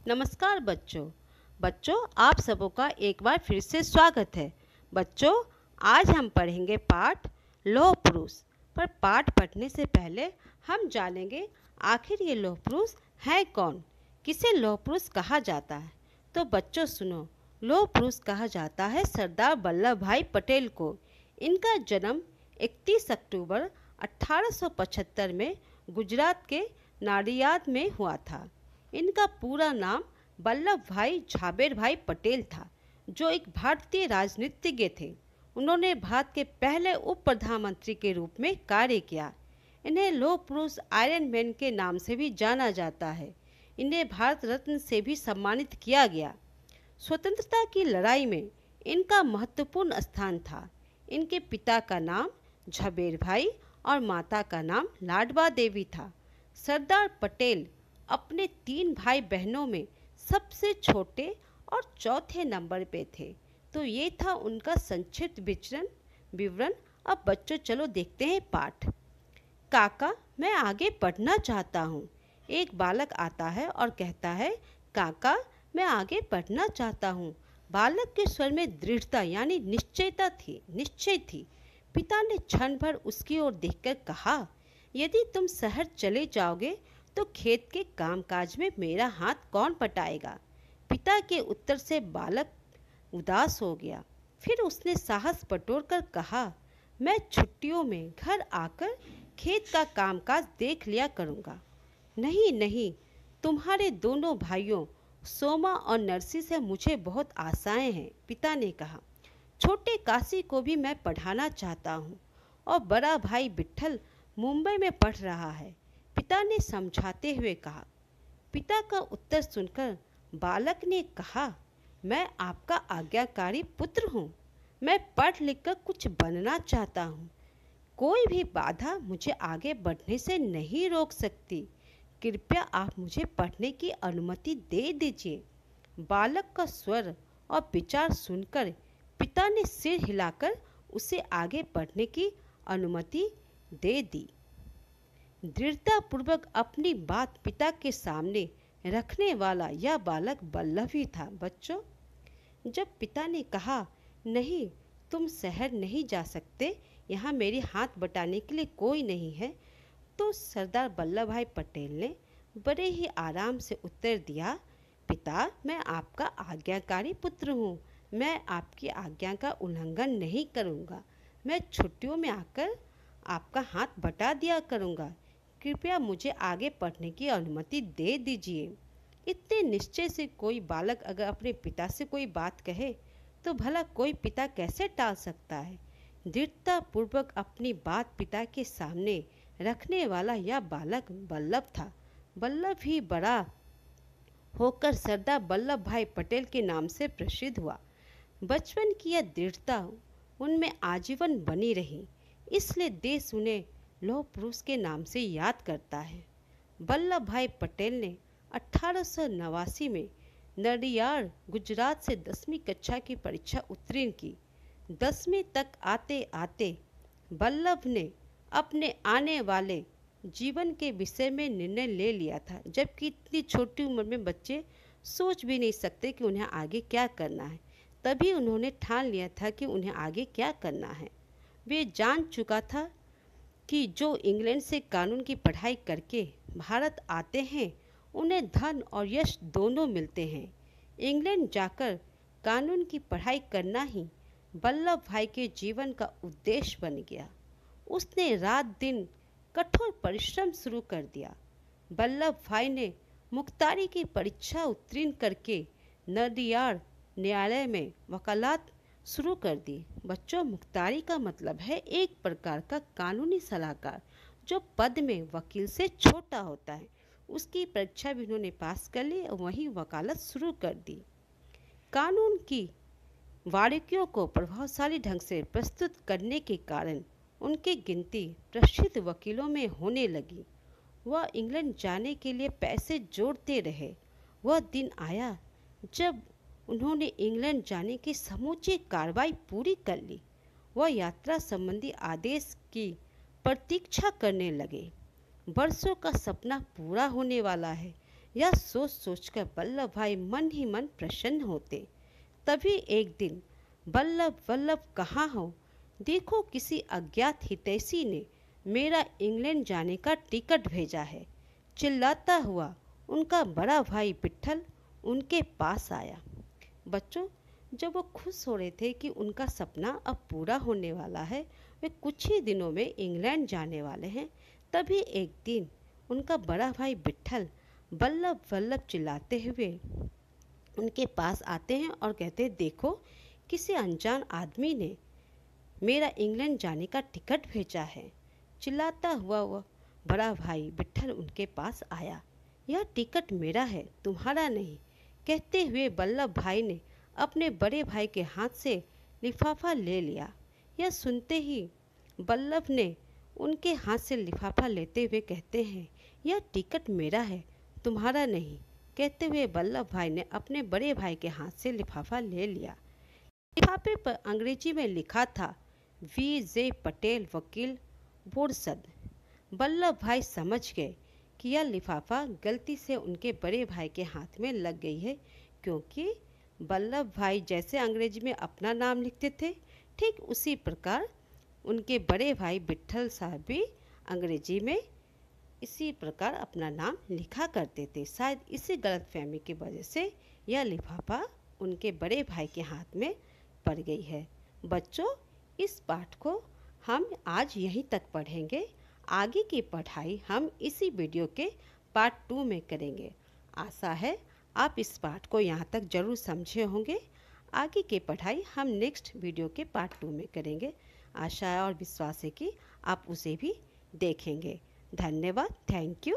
नमस्कार बच्चों आप सबों का एक बार फिर से स्वागत है। बच्चों, आज हम पढ़ेंगे पाठ लौह पुरुष। पर पाठ पढ़ने से पहले हम जानेंगे आखिर ये लौह पुरुष है कौन, किसे लौह पुरुष कहा जाता है। तो बच्चों सुनो, लौह पुरुष कहा जाता है सरदार वल्लभ भाई पटेल को। इनका जन्म 31 अक्टूबर 1875 में गुजरात के नाडियाद में हुआ था। इनका पूरा नाम वल्लभ भाई झाबेर भाई पटेल था, जो एक भारतीय राजनीतिज्ञ थे। उन्होंने भारत के पहले उप प्रधानमंत्री के रूप में कार्य किया। इन्हें लौह पुरुष आयरन मैन के नाम से भी जाना जाता है। इन्हें भारत रत्न से भी सम्मानित किया गया। स्वतंत्रता की लड़ाई में इनका महत्वपूर्ण स्थान था। इनके पिता का नाम झाबेर भाई और माता का नाम लाडवा देवी था। सरदार पटेल अपने 3 भाई बहनों में सबसे छोटे और चौथे नंबर पे थे। तो ये था उनका संक्षिप्त विवरण। अब बच्चों चलो देखते हैं पाठ। काका, मैं आगे पढ़ना चाहता हूँ। एक बालक आता है और कहता है, काका मैं आगे पढ़ना चाहता हूँ। बालक के स्वर में दृढ़ता यानी निश्चय थी। पिता ने क्षण भर उसकी ओर देखकर कहा, यदि तुम शहर चले जाओगे तो खेत के कामकाज में मेरा हाथ कौन बटाएगा। पिता के उत्तर से बालक उदास हो गया। फिर उसने साहस बटोरकर कहा, मैं छुट्टियों में घर आकर खेत का कामकाज देख लिया करूँगा। नहीं, तुम्हारे दोनों भाइयों सोमा और नरसी से मुझे बहुत आशाएं हैं, पिता ने कहा। छोटे काशी को भी मैं पढ़ाना चाहता हूँ और बड़ा भाई विट्ठल मुंबई में पढ़ रहा है, पिता ने समझाते हुए कहा। पिता का उत्तर सुनकर बालक ने कहा, मैं आपका आज्ञाकारी पुत्र हूँ। मैं पढ़ लिख कर कुछ बनना चाहता हूँ। कोई भी बाधा मुझे आगे बढ़ने से नहीं रोक सकती। कृपया आप मुझे पढ़ने की अनुमति दे दीजिए। बालक का स्वर और विचार सुनकर पिता ने सिर हिलाकर उसे आगे बढ़ने की अनुमति दे दी। दृढ़तापूर्वक अपनी बात पिता के सामने रखने वाला यह बालक वल्लभ ही था। बच्चों, जब पिता ने कहा, नहीं तुम शहर नहीं जा सकते, यहाँ मेरे हाथ बटाने के लिए कोई नहीं है, तो सरदार वल्लभ भाई पटेल ने बड़े ही आराम से उत्तर दिया, पिता मैं आपका आज्ञाकारी पुत्र हूँ। मैं आपकी आज्ञा का उल्लंघन नहीं करूँगा। मैं छुट्टियों में आकर आपका हाथ बटा दिया करूँगा। कृपया मुझे आगे पढ़ने की अनुमति दे दीजिए। इतने निश्चय से कोई बालक अगर अपने पिता से कोई बात कहे तो भला कोई पिता कैसे टाल सकता है। दृढ़तापूर्वक अपनी बात पिता के सामने रखने वाला यह बालक वल्लभ था। वल्लभ ही बड़ा होकर सरदार वल्लभ भाई पटेल के नाम से प्रसिद्ध हुआ। बचपन की यह दृढ़ता उनमें आजीवन बनी रही, इसलिए देश उन्हें लौह पुरुष के नाम से याद करता है। वल्लभ भाई पटेल ने 1889 में नाडियाड गुजरात से 10वीं कक्षा की परीक्षा उत्तीर्ण की। 10वीं तक आते आते वल्लभ ने अपने आने वाले जीवन के विषय में निर्णय ले लिया था, जबकि इतनी छोटी उम्र में बच्चे सोच भी नहीं सकते कि उन्हें आगे क्या करना है। तभी उन्होंने ठान लिया था कि उन्हें आगे क्या करना है। वे जान चुका था कि जो इंग्लैंड से कानून की पढ़ाई करके भारत आते हैं उन्हें धन और यश दोनों मिलते हैं। इंग्लैंड जाकर कानून की पढ़ाई करना ही वल्लभ भाई के जीवन का उद्देश्य बन गया। उसने रात दिन कठोर परिश्रम शुरू कर दिया। वल्लभ भाई ने मुख्तारी की परीक्षा उत्तीर्ण करके नाडियाड न्यायालय में वकालत शुरू कर दी। बच्चों, मुख्तारी का मतलब है एक प्रकार का कानूनी सलाहकार, जो पद में वकील से छोटा होता है। उसकी परीक्षा भी उन्होंने पास कर ली और वहीं वकालत शुरू कर दी। कानून की बारीकियों को प्रभावशाली ढंग से प्रस्तुत करने के कारण उनकी गिनती प्रसिद्ध वकीलों में होने लगी। वह इंग्लैंड जाने के लिए पैसे जोड़ते रहे। वह दिन आया जब उन्होंने इंग्लैंड जाने की समूची कार्रवाई पूरी कर ली। वह यात्रा संबंधी आदेश की प्रतीक्षा करने लगे। वर्षों का सपना पूरा होने वाला है, यह सोच सोचकर वल्लभ भाई मन ही मन प्रसन्न होते। तभी एक दिन, वल्लभ वल्लभ कहाँ हो? देखो, किसी अज्ञात हितैषी ने मेरा इंग्लैंड जाने का टिकट भेजा है। चिल्लाता हुआ उनका बड़ा भाई विट्ठल उनके पास आया। बच्चों, जब वो खुश हो रहे थे कि उनका सपना अब पूरा होने वाला है, वे कुछ ही दिनों में इंग्लैंड जाने वाले हैं, तभी एक दिन उनका बड़ा भाई विट्ठल वल्लभ वल्लभ चिल्लाते हुए उनके पास आते हैं और कहते हैं, देखो, किसी अनजान आदमी ने मेरा इंग्लैंड जाने का टिकट भेजा है। चिल्लाता हुआ वह बड़ा भाई विट्ठल उनके पास आया। यह टिकट मेरा है, तुम्हारा नहीं, कहते हुए वल्लभ भाई ने अपने बड़े भाई के हाथ से लिफाफा ले लिया। यह सुनते ही वल्लभ ने उनके हाथ से लिफाफा लेते हुए कहते हैं, यह टिकट मेरा है, तुम्हारा नहीं, कहते हुए वल्लभ भाई ने अपने बड़े भाई के हाथ से लिफाफा ले लिया। लिफाफे पर अंग्रेजी में लिखा था, V.J. पटेल वकील बोरसद। वल्लभ भाई समझ गए कि यह लिफाफा गलती से उनके बड़े भाई के हाथ में लग गई है, क्योंकि वल्लभ भाई जैसे अंग्रेजी में अपना नाम लिखते थे, ठीक उसी प्रकार उनके बड़े भाई विट्ठल साहब भी अंग्रेजी में इसी प्रकार अपना नाम लिखा करते थे। शायद इसी गलतफहमी की वजह से यह लिफाफा उनके बड़े भाई के हाथ में पड़ गई है। बच्चों, इस पाठ को हम आज यहीं तक पढ़ेंगे। आगे की पढ़ाई हम इसी वीडियो के पार्ट 2 में करेंगे। आशा है आप इस पाठ को यहाँ तक जरूर समझे होंगे। आगे की पढ़ाई हम नेक्स्ट वीडियो के पार्ट 2 में करेंगे। आशा और विश्वास है कि आप उसे भी देखेंगे। धन्यवाद। Thank you.